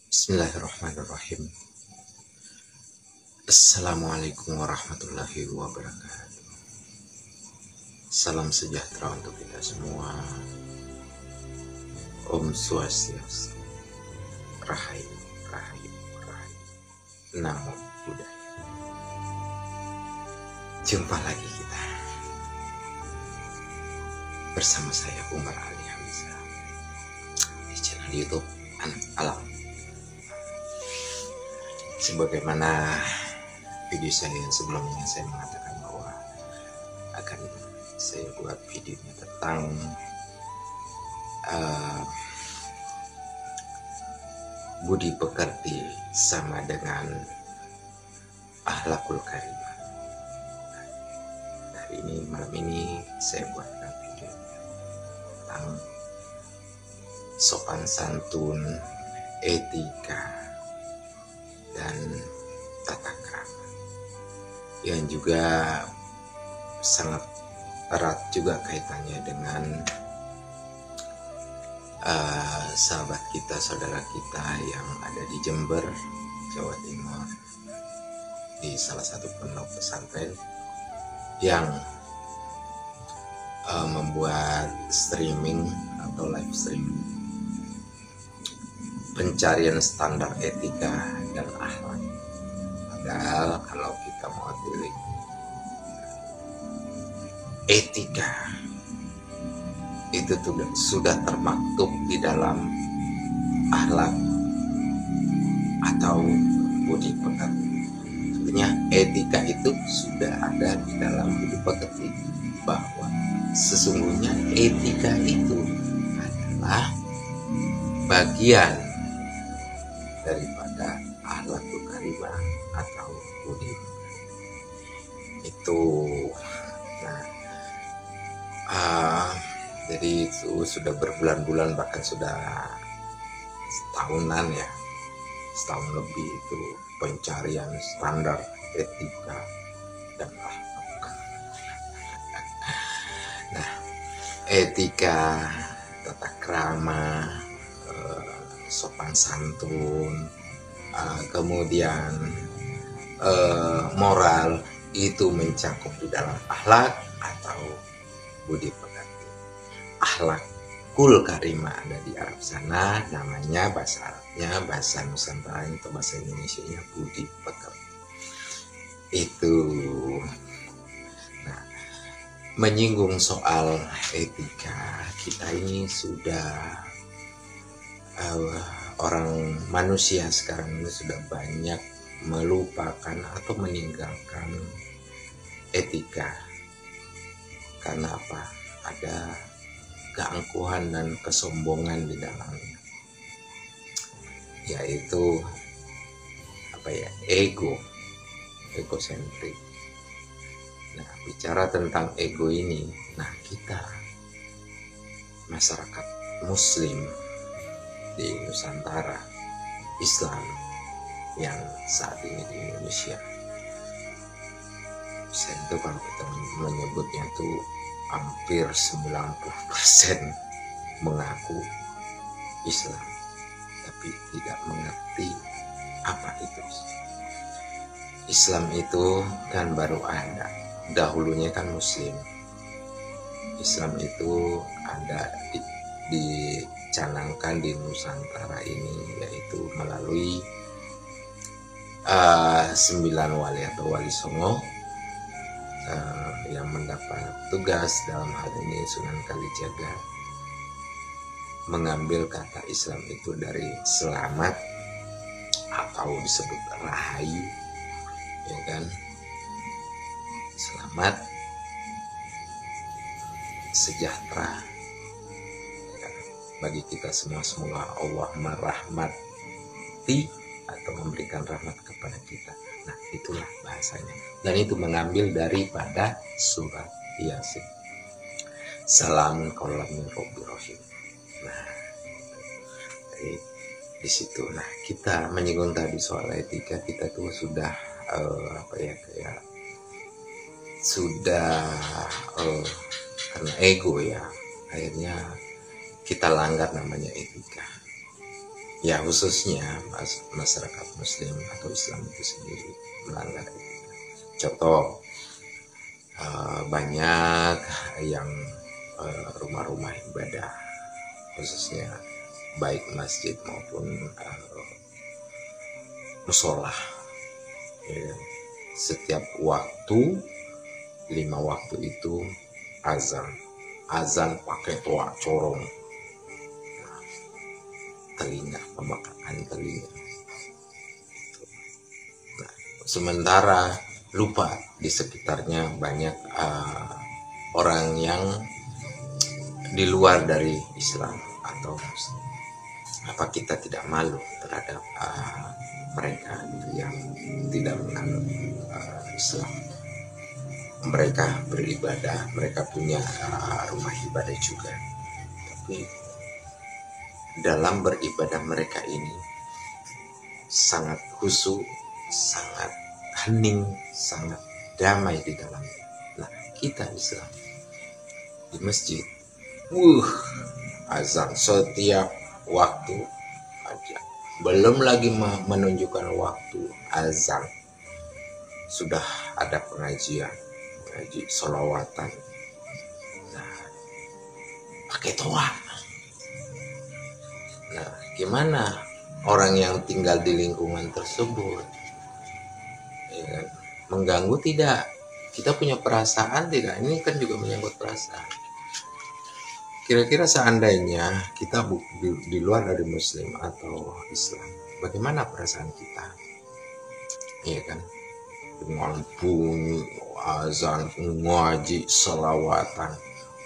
Bismillahirrahmanirrahim. Assalamualaikum warahmatullahi wabarakatuh. Salam sejahtera untuk kita semua. Om Swastiastu. Rahayu, Rahayu, Rahayu. Namo Buddhaya. Jumpa lagi kita bersama saya Umar Ali Hamzah di channel YouTube Anak Alam. Sebagaimana video saya yang sebelumnya, saya mengatakan bahwa akan saya buat videonya tentang budi pekerti sama dengan akhlakul karimah. Hari ini, malam ini saya buatkan video tentang sopan santun, etika, dan tata krama yang juga sangat erat juga kaitannya dengan sahabat kita, saudara kita yang ada di Jember, Jawa Timur, di salah satu pondok pesantren yang membuat streaming atau live streaming pencarian standar etika dan akhlak. Padahal kalau kita mau tilik, etika itu sudah termaktub di dalam akhlak atau budi pekerti. Artinya etika itu sudah ada di dalam budi pekerti, bahwa sesungguhnya etika itu adalah bagian daripada akhlakul karimah atau budi itu. Jadi itu sudah berbulan-bulan, bahkan sudah setahunan ya, setahun lebih itu pencarian standar etika dan akhlak. Nah, etika, tata krama, sopan santun, kemudian moral itu mencakup di dalam akhlak atau budi pekerti. Akhlakul karimah ada di Arab sana, namanya bahasa Arabnya, bahasa Nusantara atau bahasa Indonesianya budi pekerti. Itu. Nah, menyinggung soal etika, kita ini sudah orang manusia sekarang ini sudah banyak melupakan atau meninggalkan etika. Karena apa? Ada keangkuhan dan kesombongan di dalamnya, yaitu egosentrik. Nah, bicara tentang ego ini, nah kita masyarakat Muslim di Nusantara, Islam yang saat ini di Indonesia, saya itu kalau kita menyebutnya tuh hampir 90% mengaku Islam, tapi tidak mengerti apa itu Islam. Itu kan baru ada, dahulunya kan Muslim. Islam itu ada dicanangkan di Nusantara ini, yaitu melalui 9 wali atau wali songo yang mendapat tugas dalam hal ini Sunan Kalijaga mengambil kata Islam itu dari selamat atau disebut rahayu, ya kan? Selamat, sejahtera, ya, bagi kita semua. Semoga Allah merahmati atau memberikan rahmat kepada kita. Nah, itulah bahasanya. Dan itu mengambil daripada surat Yasin. Salamun qaulan min rabbir rahim. Nah, di situ. Nah, kita menyinggung tadi soal etika, kita tuh sudah karena ego ya, akhirnya kita langgar namanya etika. ya khususnya masyarakat Muslim atau Islam itu sendiri melanggar etika. Contoh, banyak yang rumah-rumah ibadah, khususnya baik masjid maupun musola, ya, setiap waktu 5 waktu itu azan pakai toa corong, telinga, pemekakan telinga. Nah, sementara lupa di sekitarnya banyak orang yang di luar dari Islam atau Muslim. Apa kita tidak malu terhadap mereka yang tidak menganut Islam? Mereka beribadah, mereka punya rumah ibadah juga, tapi dalam beribadah mereka ini sangat khusyuk, sangat hening, sangat damai di dalamnya. Nah, kita Islam di masjid, azan setiap waktu aja. Belum lagi menunjukkan waktu azan, sudah ada pengaji sholawatan. Nah, pakai toa. Nah, gimana orang yang tinggal di lingkungan tersebut? Ya kan? Mengganggu tidak? Kita punya perasaan tidak? Ini kan juga menyangkut perasaan. Kira-kira seandainya kita di luar dari Muslim atau Islam, bagaimana perasaan kita? Iya kan? Dengan bunyi azan, ngaji, selawatan,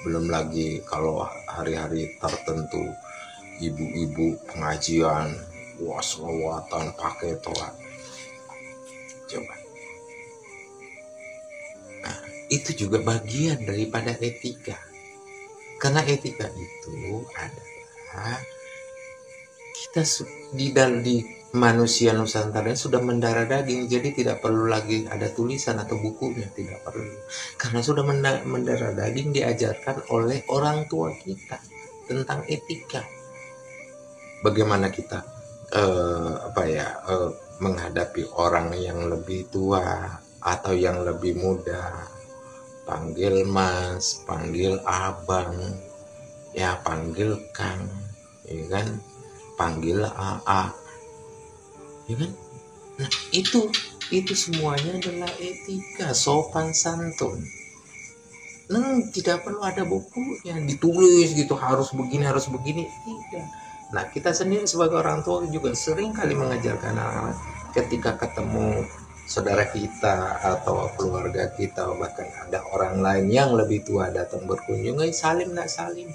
belum lagi kalau hari-hari tertentu ibu-ibu pengajian, selawatan pakai toa. Coba. Nah, itu juga bagian daripada etika. Karena etika itu adalah kita di manusia Nusantara sudah mendarah daging, jadi tidak perlu lagi ada tulisan atau bukunya, tidak perlu. Karena sudah mendarah daging, diajarkan oleh orang tua kita tentang etika. Bagaimana kita menghadapi orang yang lebih tua atau yang lebih muda, panggil mas, panggil abang, ya panggil kang, ya kan, panggil aa, ya kan. Nah, itu semuanya adalah etika, sopan santun. Tidak perlu ada bukunya ditulis gitu, harus begini, tidak. Nah, kita sendiri sebagai orang tua juga sering kali mengajarkan anak-anak ketika ketemu saudara kita atau keluarga kita, bahkan ada orang lain yang lebih tua datang berkunjung, salim nak salim,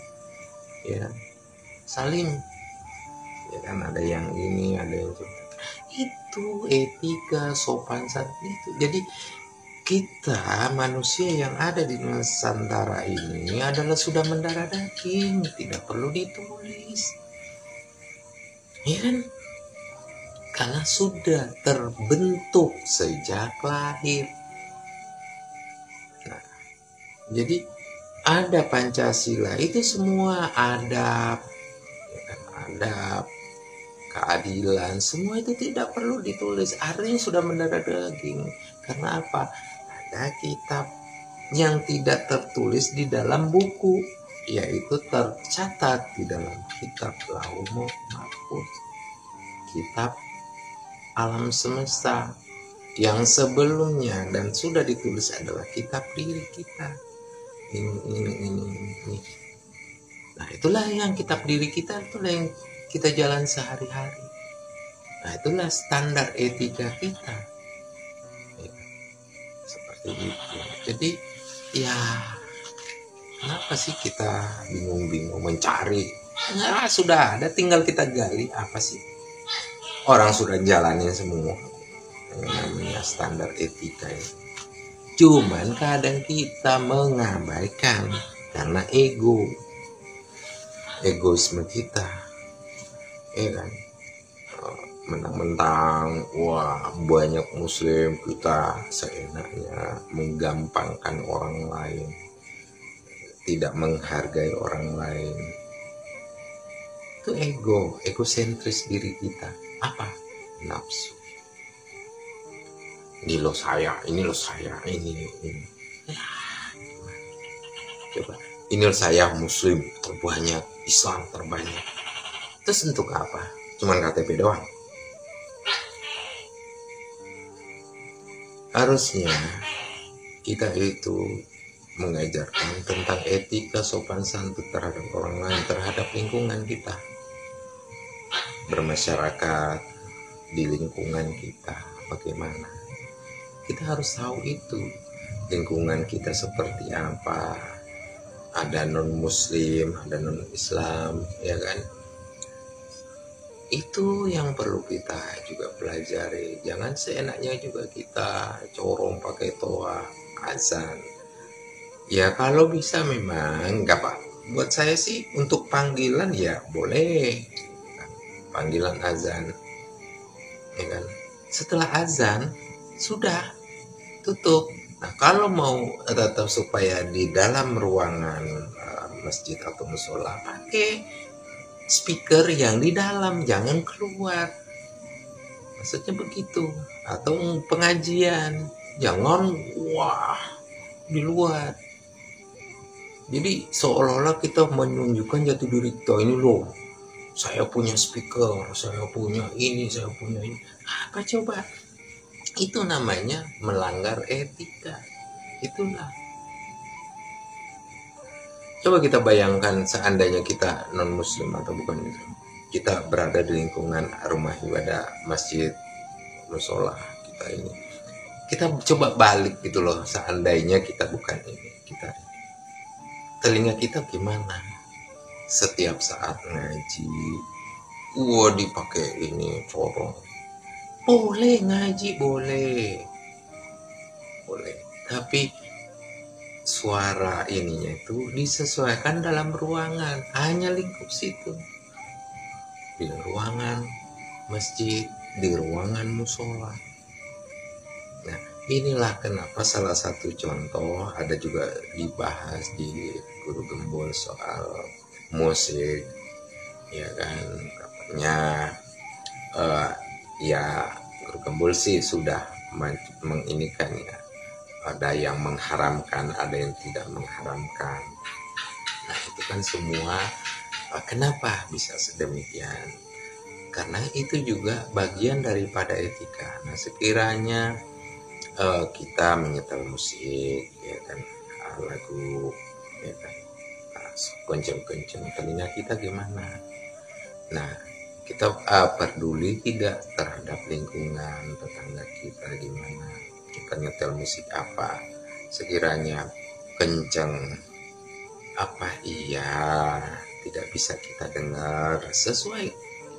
ya salim, ya kan, ada yang ini, ada yang itu etika, sopan santun itu. Jadi kita manusia yang ada di Nusantara ini adalah sudah mendarah daging, tidak perlu ditulis, ya kan? Karena sudah terbentuk sejak lahir. Nah, jadi ada Pancasila, itu semua adab, ya kan, adab, keadilan, semua itu tidak perlu ditulis, artinya sudah mendarah daging. Karena apa? Ada kitab yang tidak tertulis di dalam buku, yaitu tercatat di dalam kitab Lauhul Mahfuz, kitab alam semesta yang sebelumnya dan sudah ditulis adalah kitab diri kita. Ini. Nah, itulah yang kitab diri kita, itulah yang kita jalan sehari-hari. Nah, itulah standar etika kita. Ya, seperti itu. Jadi, ya kenapa sih kita bingung-bingung mencari? Nah, sudah ada, tinggal kita gali apa sih? Orang sudah jalanin semua yang namanya standar etika ini. Cuman kadang kita mengabaikan karena egoisme kita, ya kan, mentang-mentang wah banyak muslim, kita seenaknya menggampangkan orang lain, tidak menghargai orang lain. itu egosentris diri kita. Apa? Nafsu. Ini lo saya, ini. Coba, ini lo saya Muslim terbanyak, Islam terbanyak. Terus untuk apa? Cuman KTP doang. Harusnya kita itu mengajarkan tentang etika sopan santun terhadap orang lain, terhadap lingkungan kita, bermasyarakat di lingkungan kita. Bagaimana kita harus tahu itu, lingkungan kita seperti apa, ada non muslim, ada non Islam, ya kan. Itu yang perlu kita juga pelajari. Jangan seenaknya juga kita corong pakai toa azan. Ya kalau bisa memang nggak apa. Buat saya sih untuk panggilan ya boleh, panggilan azan, ya kan. Setelah azan sudah tutup. Nah kalau mau tetap supaya di dalam ruangan masjid atau musola, pakai speaker yang di dalam, jangan keluar. Maksudnya begitu. Atau pengajian, jangan wah di luar. Jadi seolah-olah kita menunjukkan jati diri kita, ini loh, saya punya speaker, saya punya ini, saya punya ini. Apa coba? Itu namanya melanggar etika. Itulah. Coba kita bayangkan seandainya kita non muslim atau bukan muslim, kita berada di lingkungan rumah ibadah, masjid, musola kita ini. Kita coba balik gitu loh, seandainya kita bukan ini, kita telinga kita gimana? Setiap saat ngaji, dipakai ini corong. Boleh ngaji, boleh. Tapi suara ininya itu disesuaikan dalam ruangan, hanya lingkup situ, di ruangan masjid, di ruangan musola. Nah inilah kenapa salah satu contoh ada juga dibahas di Guru Gembul soal musik, ya kan. Katanya ya Guru Gembul sih sudah menginikan ya, ada yang mengharamkan, ada yang tidak mengharamkan. Nah itu kan semua, kenapa bisa sedemikian? Karena itu juga bagian daripada etika. Nah sekiranya kita menyetel musik, ya kan, lagu, ya kan, kenceng-kenceng, telinga kita gimana? Nah kita peduli tidak terhadap lingkungan tetangga kita gimana? Kita nyetel musik apa, sekiranya kenceng, apa iya tidak bisa kita dengar sesuai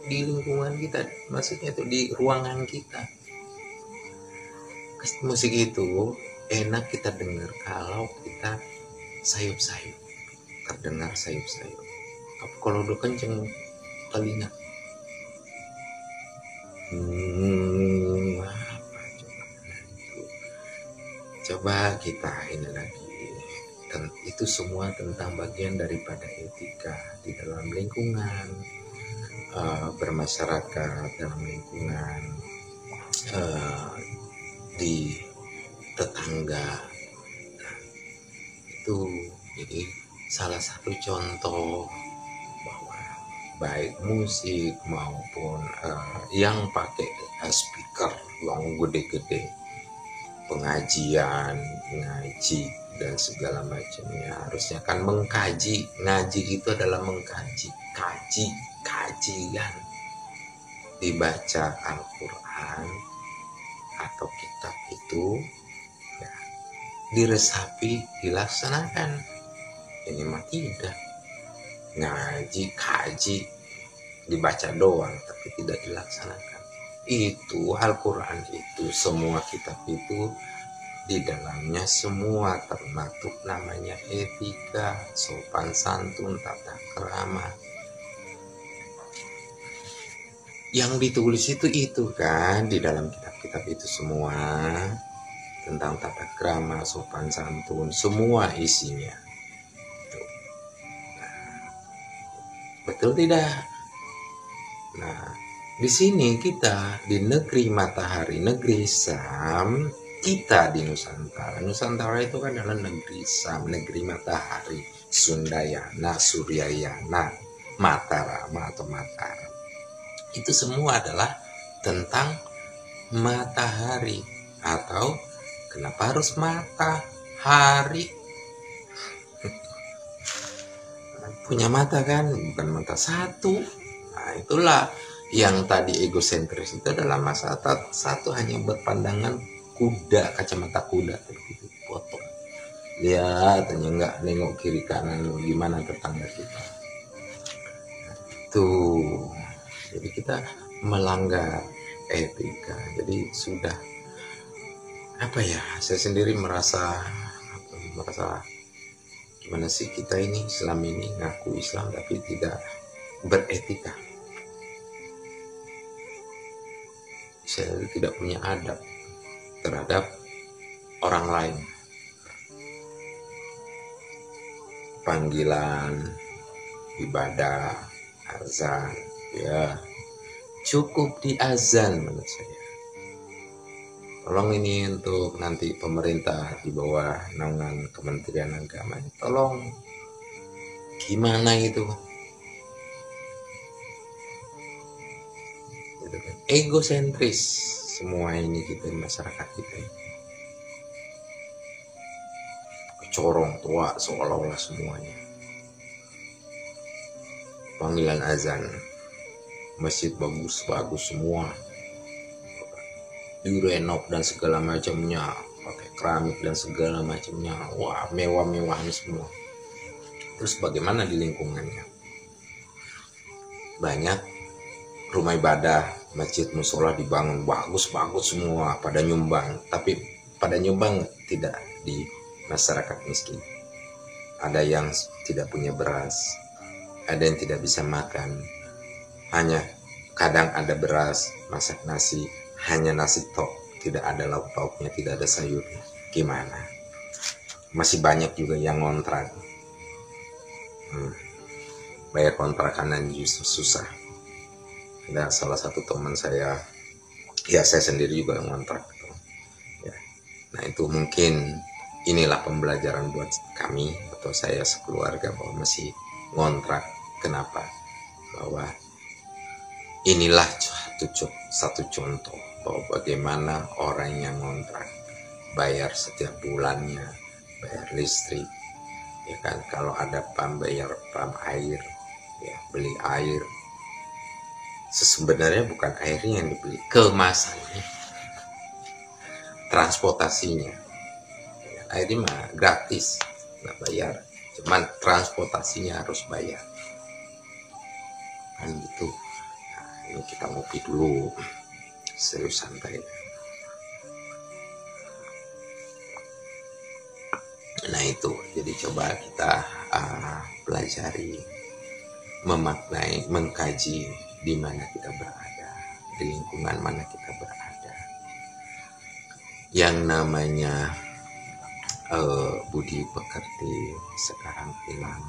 di lingkungan kita, maksudnya itu di ruangan kita. Musik itu enak kita dengar kalau kita sayup-sayup, terdengar sayup-sayup. Tapi kalau udah kenceng telinga, coba kita ini lagi. Dan itu semua tentang bagian daripada etika di dalam lingkungan, bermasyarakat, dalam lingkungan, di tetangga. Nah, itu jadi salah satu contoh bahwa baik musik maupun yang pakai speaker yang gede-gede, pengajian, ngaji dan segala macamnya, harusnya kan mengkaji. Ngaji itu adalah mengkaji, kajian, dibaca Al-Quran atau kitab itu ya, diresapi, dilaksanakan. Ini mah tidak, ngaji, kaji, dibaca doang tapi tidak dilaksanakan. Itu Al-Quran itu, semua kitab itu di dalamnya semua termaktub namanya etika, sopan santun, tata krama. Yang ditulis itu kan di dalam kitab-kitab itu semua tentang tata krama, sopan santun, semua isinya. Nah, betul tidak? Nah, di sini kita di negeri matahari, negeri Sam, kita di Nusantara. Nusantara itu kan adalah negeri Sam, negeri matahari, Sundayana, Suryayana, Matarama atau Mataram. Itu semua adalah tentang matahari. Atau kenapa harus matahari? Punya mata kan, bukan mata satu. Nah, itulah yang tadi egosentris itu adalah masa satu hanya berpandangan kuda, kacamata kuda begitu, potong. Lihat hanya nggak nengok kiri kanan gimana tetangga kita. Tuh, jadi kita melanggar etika. Jadi sudah apa ya? Saya sendiri merasa gimana sih kita ini Islam ini ngaku Islam tapi tidak beretika. Saya tidak punya adab terhadap orang lain. Panggilan, ibadah, azan, ya cukup di azan menurut saya. Tolong ini untuk nanti pemerintah di bawah naungan Kementerian Agama, tolong gimana gitu. Egosentris semua ini kita di masyarakat kita. Kecorong tua seolah-olah semuanya. Panggilan azan, masjid bagus-bagus semua, direnov dan segala macamnya, pakai keramik dan segala macamnya, wah mewah-mewahan semua. Terus bagaimana di lingkungannya? Banyak rumah ibadah, masjid, musola dibangun bagus-bagus semua, pada nyumbang, tapi pada nyumbang tidak di masyarakat miskin. Ada yang tidak punya beras, ada yang tidak bisa makan, hanya kadang ada beras, masak nasi, hanya nasi tok, tidak ada lauk pauknya, tidak ada sayurnya. Gimana? Masih banyak juga yang ngontrak. Bayar kontrakan justru susah. Ada salah satu teman saya, ya saya sendiri juga ngontrak. Ya. Nah itu mungkin inilah pembelajaran buat kami atau saya sekeluarga bahwa masih ngontrak. Kenapa? Bahwa inilah satu contoh bahwa bagaimana orang yang ngontrak bayar setiap bulannya, bayar listrik, ya kan, kalau ada bayar pam air, ya beli air. Sebenarnya bukan airnya yang dibeli, kemasannya, transportasinya. Airnya mah gratis, nggak bayar, cuman transportasinya harus bayar, kan gitu. Nah, ini kita ngopi dulu, serius santai. Nah itu, jadi coba kita pelajari, memaknai, mengkaji di mana kita berada, di lingkungan mana kita berada. Yang namanya budi pekerti sekarang hilang.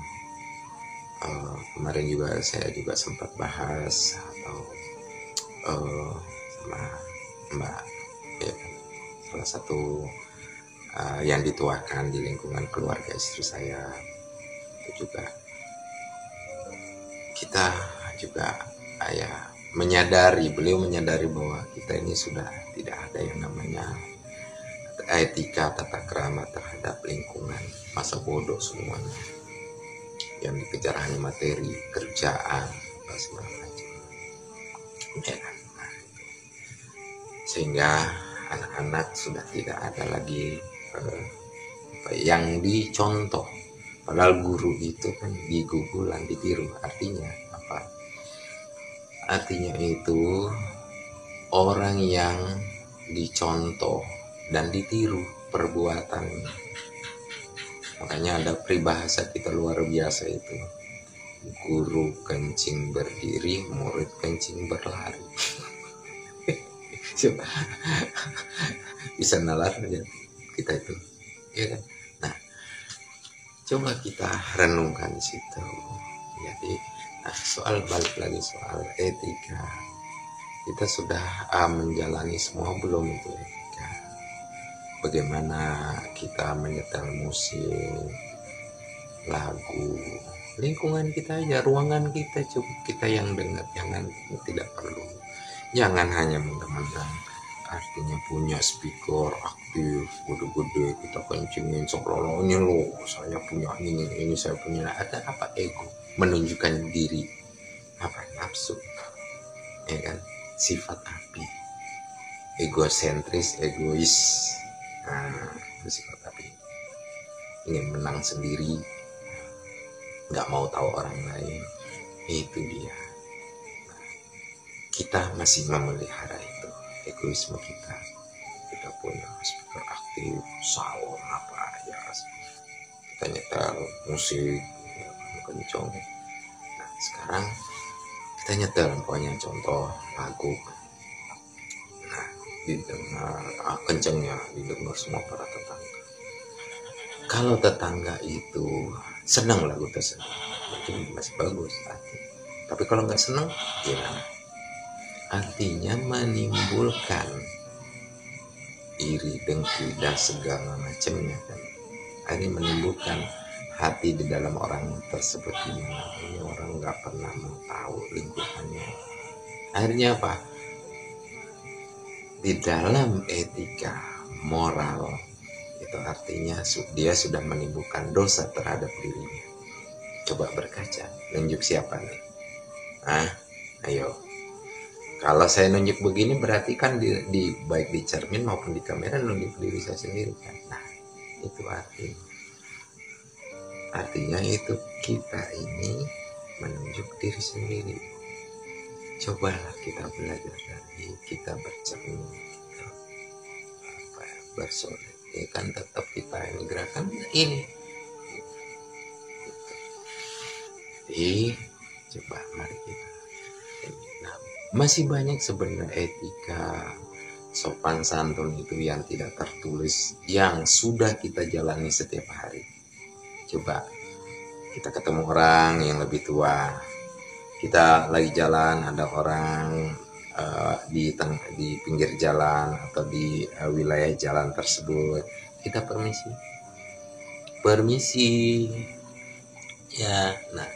Kemarin juga saya juga sempat bahas atau sama Mbak, ya kan, salah satu yang dituakan di lingkungan keluarga istri saya, itu juga kita juga beliau menyadari bahwa kita ini sudah tidak ada yang namanya etika tata krama terhadap lingkungan, masa bodoh semuanya, yang dikejar hanya materi, kerjaan, segala macam, ya kan? Sehingga anak-anak sudah tidak ada lagi yang dicontoh. Padahal guru itu kan digugulan, ditiru. Artinya apa? Artinya itu orang yang dicontoh dan ditiru perbuatannya. Makanya ada peribahasa kita luar biasa itu. Guru kencing berdiri, murid kencing berlari. Coba bisa nalar aja kita itu, ya kan? Nah, coba kita renungkan di situ. Jadi Soal balik lagi soal etika, kita sudah menjalani semua belum itu etika? Bagaimana kita menyetel musik, lagu, lingkungan kita aja, ruangan kita, coba kita yang dengar, tidak perlu, jangan hanya mentang-mentang artinya punya speaker aktif gede-gede kita kencingin seolah ini loh saya punya ini saya punya, ada apa? Ego, menunjukkan diri, apa? Nafsu, ya kan? Sifat api, egosentris, egois. Nah, itu sifat api, ingin menang sendiri, nggak mau tahu orang lain. Itu dia. Nah, kita masih memelihara itu egoisme kita punya speaker aktif, sound apa ya, kita nyetel musik ya, kenceng. Nah sekarang kita nyetel pokoknya contoh lagu, nah didengar kencengnya, didengar semua para tetangga. Kalau tetangga itu senang lagu tersebut mungkin masih bagus tapi kalau nggak senang gimana? Artinya menimbulkan iri, dengki, dan segala macamnya kan. Ini menimbulkan hati di dalam orang tersebut, gimana ini orang nggak pernah mau tahu lingkungannya. Akhirnya apa? Di dalam etika moral itu artinya dia sudah menimbulkan dosa terhadap dirinya. Coba berkaca, nunjuk siapa nih? Ayo. Kalau saya nunjuk begini berarti kan baik di cermin maupun di kamera nunjuk diri saya sendiri kan. Nah, itu artinya itu kita ini menunjuk diri sendiri. Cobalah kita belajar dari kita bercermin, bersolek, ya kan tetap kita ini gerakan ini. Coba mari kita. Masih banyak sebenarnya etika sopan santun itu yang tidak tertulis, yang sudah kita jalani setiap hari. Coba kita ketemu orang yang lebih tua, kita lagi jalan, ada orang di pinggir jalan atau di wilayah jalan tersebut, kita permisi ya. Nah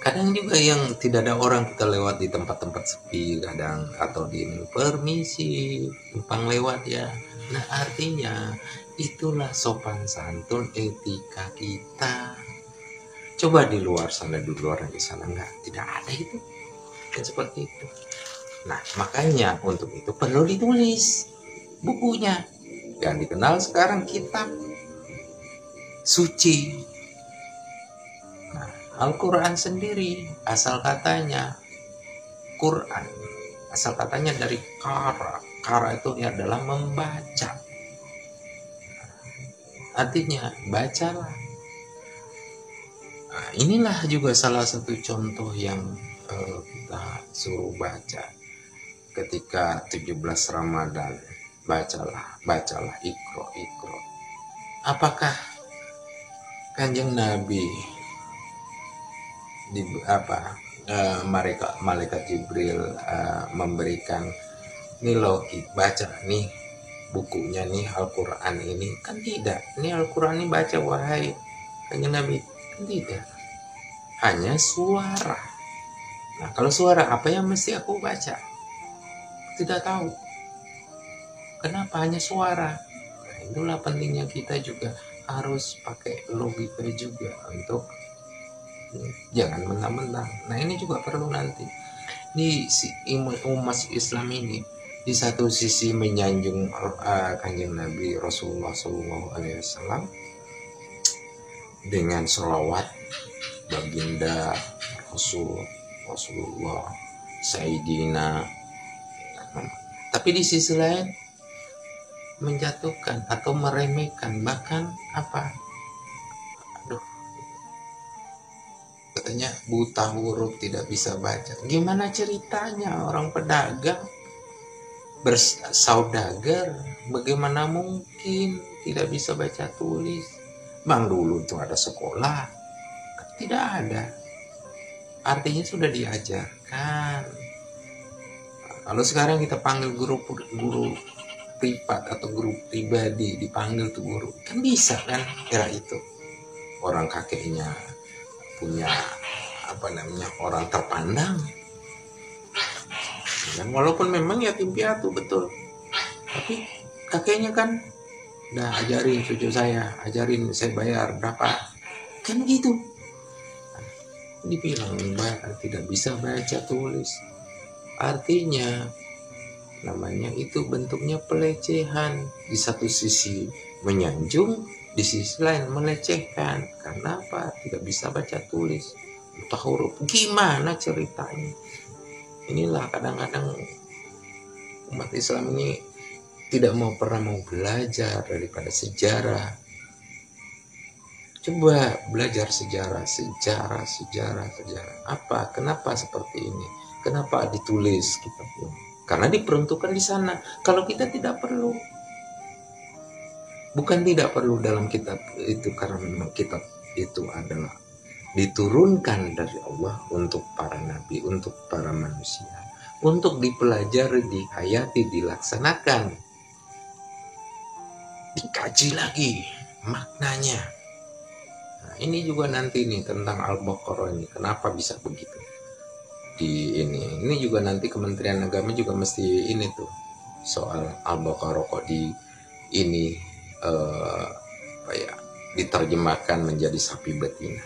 kadang juga yang tidak ada orang, kita lewat di tempat-tempat sepi kadang, atau di permisi numpang lewat ya. Nah artinya itulah sopan santun etika kita. Coba di luar sana, di luar sana tidak ada itu kan seperti itu. Nah makanya untuk itu perlu ditulis bukunya yang dikenal sekarang kitab suci. Al-Quran sendiri asal katanya Quran, asal katanya dari kara itu adalah membaca, artinya bacalah. Nah, inilah juga salah satu contoh yang kita suruh baca ketika 17 Ramadan, bacalah Iqra. Apakah Kanjeng Nabi malaikat Jibril memberikan nih loh baca nih bukunya nih Al-Quran ini? Kan tidak. Ini Al-Quran ini baca wahai Kanjeng Nabi, kan tidak. Hanya suara. Nah kalau suara apa yang mesti aku baca? Tidak tahu. Kenapa hanya suara? Nah, itulah pentingnya kita juga harus pakai logika juga untuk jangan mentang-mentang. Nah ini juga perlu nanti di umat Islam ini, di satu sisi menyanjung Kanjeng Nabi Rasulullah SAW dengan sholawat baginda Rasulullah Sayyidina, tapi di sisi lain menjatuhkan atau meremehkan, bahkan katanya buta huruf, tidak bisa baca. Gimana ceritanya orang pedagang bersaudagar, bagaimana mungkin tidak bisa baca tulis? Bang dulu itu ada sekolah, tidak ada. artinya sudah diajarkan. Kalau sekarang kita panggil guru privat atau guru pribadi, dipanggil tuh guru, kan bisa kan era itu. Orang kakeknya punya orang terpandang. Dan walaupun memang yatim piatu betul, tapi kakeknya kan udah ajarin cucu saya, saya bayar berapa, kan gitu. Dibilang tidak bisa baca tulis, artinya namanya itu bentuknya pelecehan. Di satu sisi menyanjung, di sisi lain melecehkan. Karena apa? Tidak bisa baca tulis, buta huruf. Gimana ceritanya? Inilah kadang-kadang umat Islam ini tidak pernah mau belajar daripada sejarah. Coba belajar sejarah. Apa? Kenapa seperti ini? Kenapa ditulis kitabnya? Karena diperuntukkan di sana. Kalau kita tidak perlu, bukan tidak perlu dalam kitab itu, karena memang kitab itu adalah diturunkan dari Allah untuk para nabi, untuk para manusia, untuk dipelajari, dihayati, dilaksanakan, dikaji lagi maknanya. Nah, ini juga nanti nih tentang Al-Baqarah ini, kenapa bisa begitu? Ini juga nanti Kementerian Agama juga mesti ini tuh soal Al-Baqarah kok diterjemahkan menjadi sapi betina.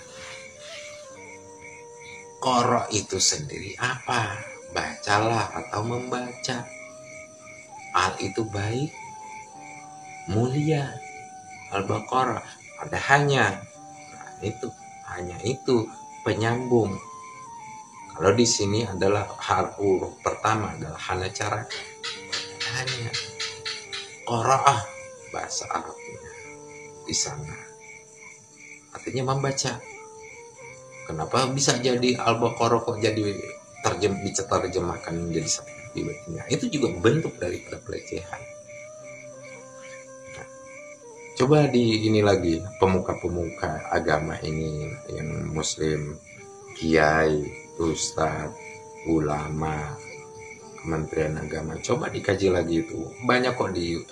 Qara itu sendiri apa? Bacalah atau membaca. Al itu baik, mulia. Al-Baqarah ada hanya. Nah, hanya itu penyambung. Kalau di sini adalah huruf pertama adalah hana cara, hanya qaraah bahasa Arabnya di sana artinya membaca. Kenapa bisa jadi Al-Baqarah kok jadi diterjemahkan menjadi sapi betina? Itu juga bentuk daripada pelecehan. Nah, coba ini lagi pemuka-pemuka agama ini yang Muslim, kiai, ustadz, ulama, Kementerian Agama, coba dikaji lagi itu. Banyak kok di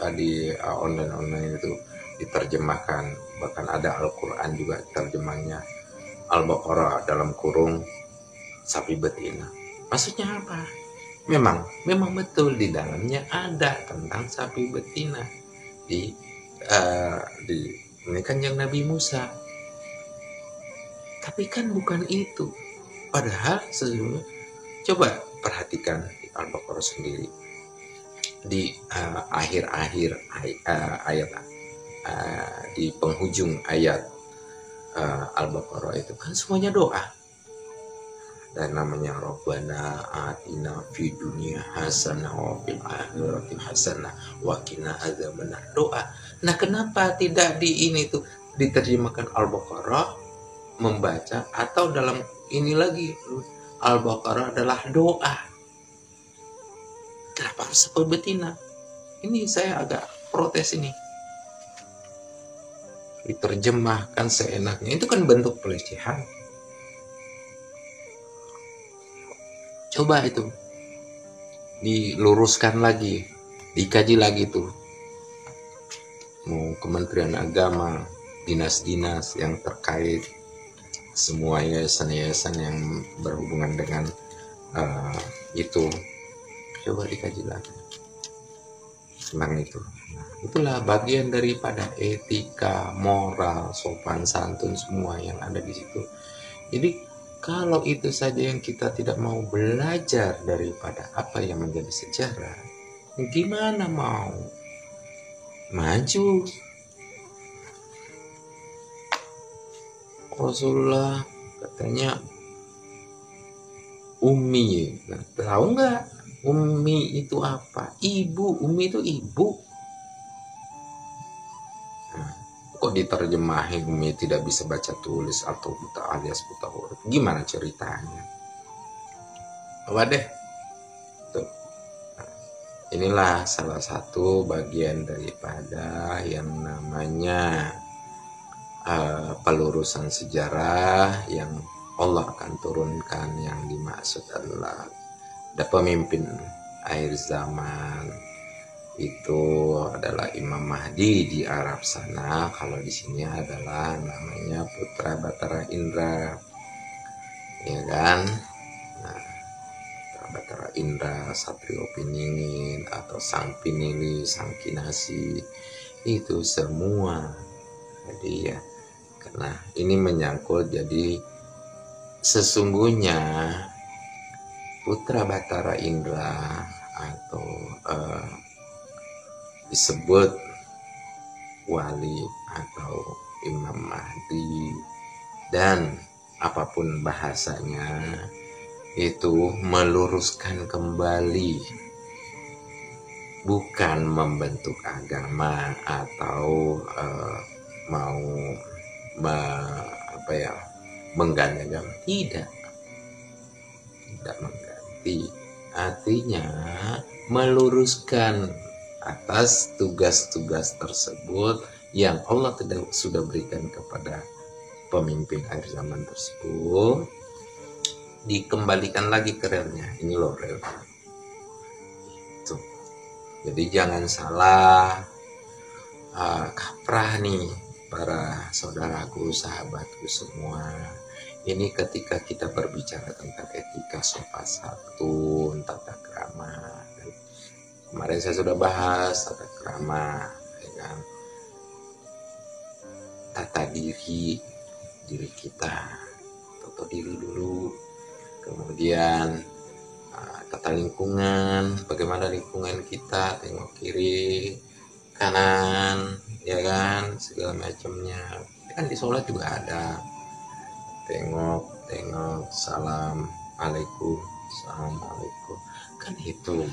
online itu diterjemahkan, bahkan ada Al-Quran juga terjemahnya Al-Baqarah dalam kurung sapi betina. Maksudnya apa? Memang betul di dalamnya ada tentang sapi betina di ini kan yang Nabi Musa. Tapi kan bukan itu. Padahal sesungguhnya, coba perhatikan di Al-Baqarah sendiri, di akhir-akhir ayat, di penghujung ayat Al-Baqarah itu kan semuanya doa. Dan namanya Rabbana atina fid dunya hasanah wa fil akhirati hasanah wa qina adzabannar, doa. Nah, kenapa tidak diterjemahkan Al-Baqarah membaca, atau dalam ini lagi Al-Baqarah adalah doa? Kenapa harus sapi betina? Ini saya agak protes ini. Diterjemahkan seenaknya, itu kan bentuk pelecehan. Coba itu diluruskan lagi, dikaji lagi tuh. Mau Kementerian Agama, dinas-dinas yang terkait, semua yayasan-yayasan yang berhubungan dengan itu, coba dikaji lagi tentang itu. Nah, itulah bagian daripada etika, moral, sopan santun semua yang ada di situ. Jadi kalau itu saja yang kita tidak mau belajar daripada apa yang menjadi sejarah, gimana mau maju? Rasulullah katanya Ummi. Nah, tahu nggak Ummi itu apa? Ibu. Ummi itu ibu. Nah, kok diterjemahin Ummi tidak bisa baca tulis atau buta alias buta huruf? Gimana ceritanya? Coba deh. Tuh. Nah, inilah salah satu bagian daripada yang namanya pelurusan sejarah yang Allah akan turunkan yang dimaksud adalah ada pemimpin akhir zaman, itu adalah Imam Mahdi di Arab sana. Kalau di sini adalah namanya Putra Batara Indra, ya kan? Nah, Putra Batara Indra, Satrio Piningin atau Sang Pinili, Sang Kinasi, itu semua. Jadi ya, karena ini menyangkut, jadi sesungguhnya Putra Batara Indra atau disebut wali atau Imam Mahdi, dan apapun bahasanya, itu meluruskan kembali, bukan membentuk agama atau mau mengganti agama, tidak mengganti, artinya meluruskan atas tugas-tugas tersebut yang Allah sudah berikan kepada pemimpin akhir zaman tersebut, dikembalikan lagi ke relnya. Ini loh rel itu. Jadi jangan salah kaprah nih para saudaraku, sahabatku semua. Ini ketika kita berbicara tentang etika, sopan santun, tata krama. Kemarin saya sudah bahas tata krama, ya kan? Tata diri kita, tata diri dulu. Kemudian tata lingkungan, bagaimana lingkungan kita, tengok kiri, kanan, ya kan, segala macamnya. Kan di sholat juga ada tengok, salam alaikum, kan itu.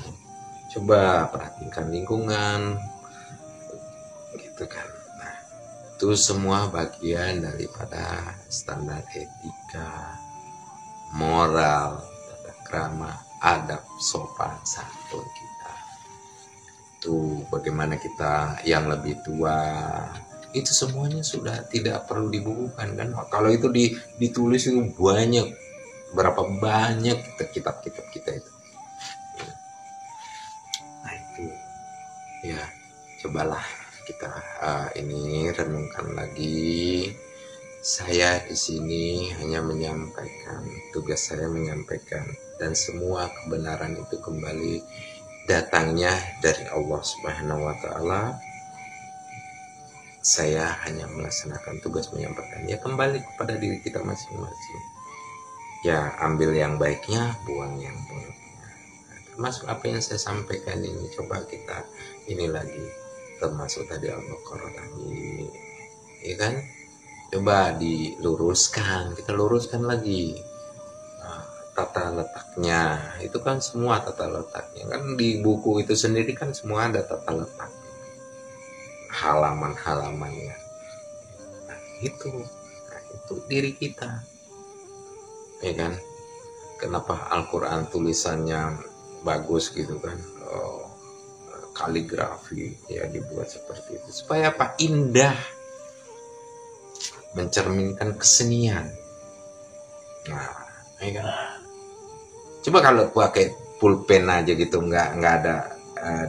Coba perhatikan lingkungan, gitu kan. Nah, itu semua bagian daripada standar etika, moral, tata krama, adab, sopan santun kita. Itu bagaimana kita yang lebih tua, itu semuanya sudah tidak perlu dibukukan kan. Kalau itu ditulis itu banyak, berapa banyak kitab-kitab kita itu. Nah itu ya, cobalah kita ini renungkan lagi. Saya di sini hanya menyampaikan, tugas saya menyampaikan, dan semua kebenaran itu kembali datangnya dari Allah Subhanahu wa Ta'ala. Saya hanya melaksanakan tugas menyampaikan, ya kembali kepada diri kita masing-masing. Ya ambil yang baiknya, buang yang buruknya. Termasuk apa yang saya sampaikan ini, coba kita ini lagi, termasuk tadi Al-Baqarah tadi, ya kan? Coba diluruskan, kita luruskan lagi tata letaknya. Itu kan semua tata letaknya kan di buku itu sendiri, kan semua ada tata letak, halaman-halamannya. Nah itu diri kita, ya kan. Kenapa Al-Quran tulisannya bagus gitu kan, kaligrafi ya dibuat seperti itu supaya apa? Indah, mencerminkan kesenian. Nah, ya kan. Coba kalau pakai pulpen aja gitu, nggak ada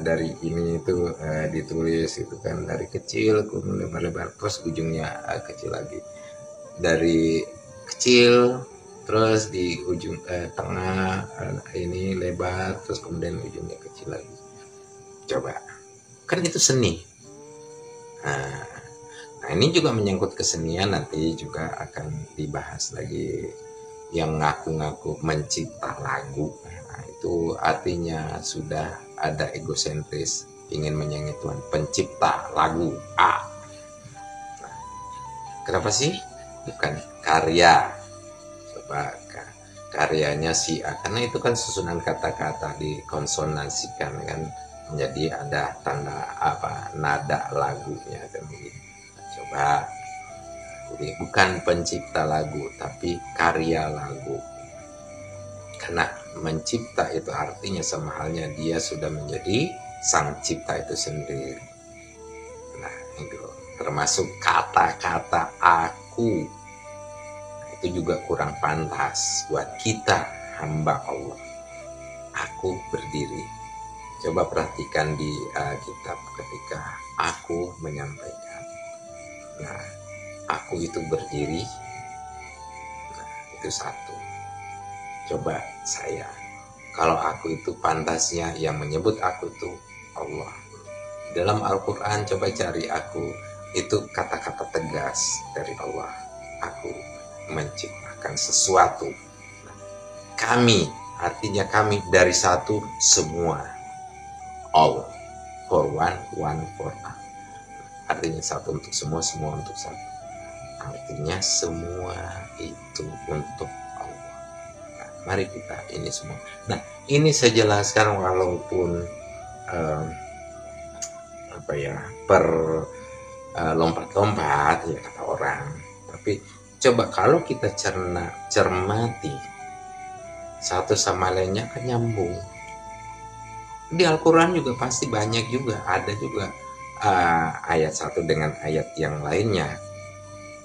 dari ini itu ditulis itu kan, dari kecil kemudian lebar-lebar terus ujungnya kecil lagi, dari kecil terus di ujung tengah ini lebar terus kemudian ujungnya kecil lagi. Coba, kan itu seni. Nah ini juga menyangkut kesenian, nanti juga akan dibahas lagi yang ngaku-ngaku mencipta lagu. Nah, itu artinya sudah ada egosentris, ingin menyanyi Tuhan, pencipta lagu A. Nah, kenapa sih bukan karya? Coba karyanya si A, karena itu kan susunan kata-kata dikonsonansikan kan, menjadi ada tanda nada lagunya kan begitu. Coba, jadi bukan pencipta lagu tapi karya lagu, karena mencipta itu artinya sama halnya dia sudah menjadi sang cipta itu sendiri. Nah itu termasuk kata-kata aku, nah, itu itu juga kurang pantas buat kita hamba Allah. Aku berdiri. Coba perhatikan di kitab ketika aku menyampaikan. Nah, aku itu berdiri. Nah, itu satu. Coba saya. Kalau aku itu pantasnya yang menyebut aku itu Allah. Dalam Al-Quran coba cari aku. Itu kata-kata tegas dari Allah. Aku menciptakan sesuatu. Kami, artinya kami dari satu semua. All for one, one for all. Artinya satu untuk semua, semua untuk satu. Artinya semua itu untuk Allah. Nah, mari kita ini semua. Nah, ini saya jelaskan walaupun lompat-lompat ya kata orang. Tapi coba kalau kita cermati satu sama lainnya kan nyambung. Di Al-Quran juga pasti banyak juga, ada juga ayat satu dengan ayat yang lainnya.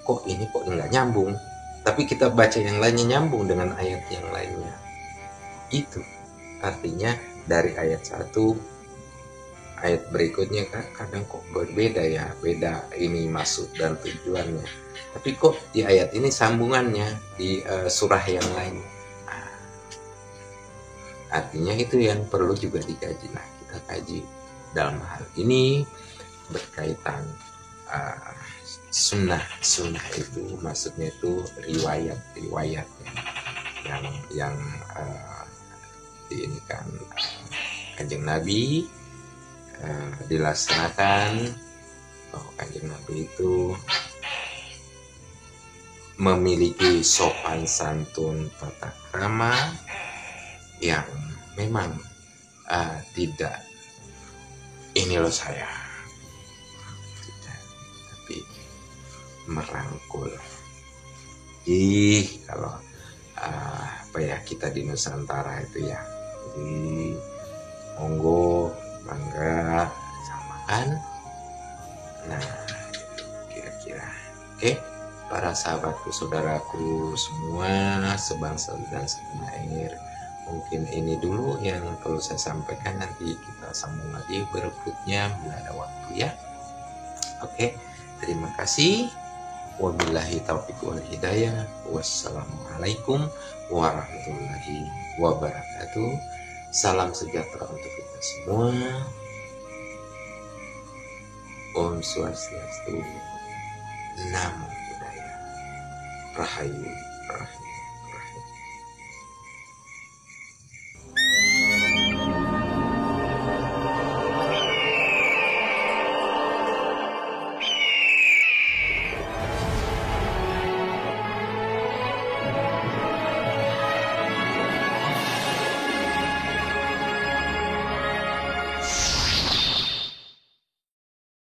Kok ini kok nggak nyambung? Tapi kita baca yang lainnya nyambung dengan ayat yang lainnya. Itu artinya dari ayat satu ayat berikutnya kan kadang kok berbeda ya, beda ini maksud dan tujuannya. Tapi kok di ayat ini sambungannya di surah yang lain. Nah, artinya itu yang perlu juga dikaji. Nah, kita kaji dalam hal ini berkaitan sunnah itu maksudnya itu riwayat yang ini kan Kanjeng Nabi dilaksanakan bahwa Kanjeng Nabi itu memiliki sopan santun tata krama yang memang tidak ini loh saya tidak, tapi merangkul. Kalau kita di Nusantara itu ya, jadi monggo bangga sama kan. Nah, kira-kira oke. Para sahabatku, saudaraku semua sebangsa dan setanah air, mungkin ini dulu yang perlu saya sampaikan. Nanti kita sambung lagi berikutnya bila ada waktu ya. Oke, terima kasih. Wabillahi taufiq wal hidayah. Wassalamualaikum warahmatullahi wabarakatuh. Salam sejahtera untuk kita semua. Om Swastiastu. Namo Buddhaya. Rahayu.